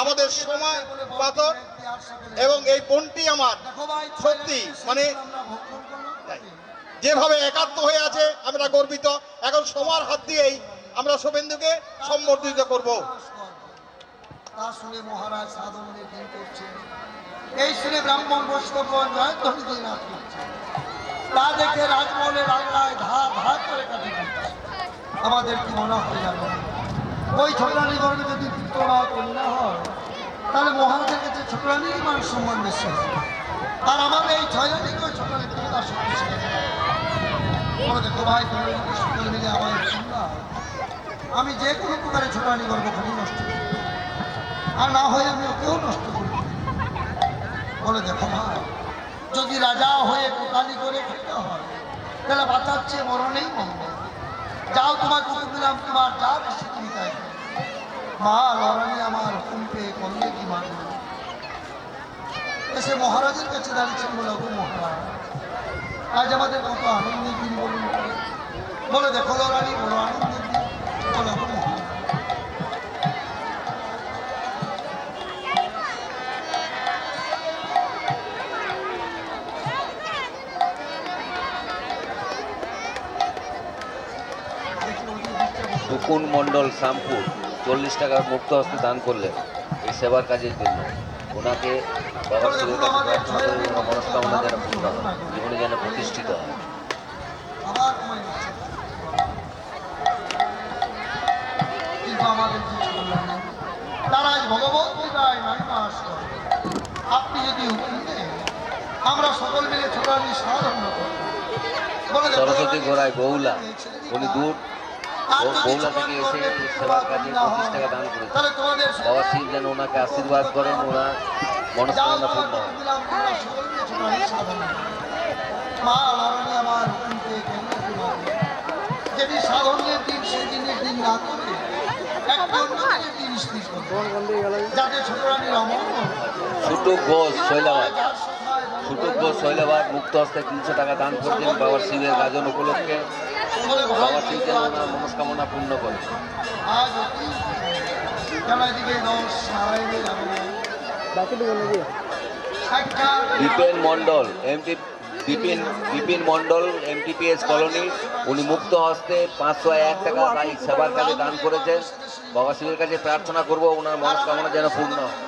আমাদের সময় পাথর, এবং এই বোনটি আমার সত্যি মানে যেভাবে একাত্ম হয়ে আছে আমরা গর্বিত। এখন সময়ের হাত দিয়েই আমরা শুভেন্দুকে সম্বর্ধিত করব। তা শুনে মহারাজ সাধনের দিন করছে, এই শুনে ব্রাহ্মণ বৈষ্ণবগণ জয়ধ্বনি দিয়ে নাচ করছে। তা দেখে রাজমহলের আংলায় ধা ধা করে কাটে দিচ্ছে। আমাদের কি মনে হয় জানো, ওই ছোটরানী গর্বে যদি পুত্ররা কন্যা হয় তাহলে মহারাজের কাছে ছোটরানীরই মান সম্মান বেশি হয়। আর আমাদের এই ছয়রানীকে ওই ছোটরানী তার শক্তি শিখেছে। বলে দেখো ভাই, তোমরা যদি সকলে মিলে আমায় শুনলা, আমি যে কোনো প্রকারে ছোটরানী গর্ব খালি নষ্ট করি, আর না হয় আমি ওকেও নষ্ট করি। বলে দেখো ভাই, যদি রাজা হয়ে কোটালি করে খেতে হয় তাহলে বাঁচাচ্ছে মরণেই মঙ্গল। যাও তোমার কুকুর দিলাম, তোমার যা বেশি তুমি তাই করো। মা লড়ানি আমার হুকুম পেয়ে করলে কি মানব। এসে মহারাজের কাছে দাঁড়িয়েছেন, বলে ওগো মহারাজ, আজ আমাদের কত আনন্দের দিন বলুন। বলে দেখো লড়ানি, বড় আনন্দের দিন। বলে ওগো মহারাজ, টুকুন মণ্ডল শ্যামপুর 40 টাকা মুক্ত হস্তে দান করলেন এই সেবার কাজের জন্য। ওনাকে বাবার শিবের কাছে প্রার্থনা করে ওনার মনস্কামনা যেন পূর্ণ হয়, জীবনে যেন প্রতিষ্ঠিত হয়। আবার কমাই দিচ্ছে। কিন্তু আমাদের কিছু বললেন না। তারা আজ ভগবত পূজায় 9 মাস করে। আপনি যদি হুকুম দেন, আমরা সকল মিলে ছোটানি সাধন্য করব। সরস্বতী গোড়ায় গৌলা, উনি দূর বৌলা থেকে এসে সেবার কাজে 25 টাকা দান করেছেন। বাবা শিব যেন ওনাকে আশীর্বাদ করেন, ওনার মনস্কামনা পূর্ণ হয়। মা লড়ানি আমার হুকুম পেয়ে কেমন যেটি সাধনের দিন সেই দিনের দিন না করে একটি অন্য দিনের দিন স্থির করবে, যাতে ছোটরানির অমঙ্গল। সুটুক ঘোষ শৈলাবাদ, সুটুক ঘোষ শৈলাবাদ মুক্ত হস্তে 300 টাকা দান করছেন বাবার শিবের গাজন উপলক্ষে। বাবা শিব যেন ওনার মনস্কামনা পূর্ণ করে। আজ অতি কেন এদিকে 10 নারায়ণের আগমন। বিপিন মণ্ডল বিপিন মণ্ডল MTPS কলোনি, উনি মুক্ত হস্তে 501 টাকা তাই সেবার কাজে দান করেছেন। বাবা শিবের কাছে প্রার্থনা করব ওনার মনস্কামনা যেন পূর্ণ হয়।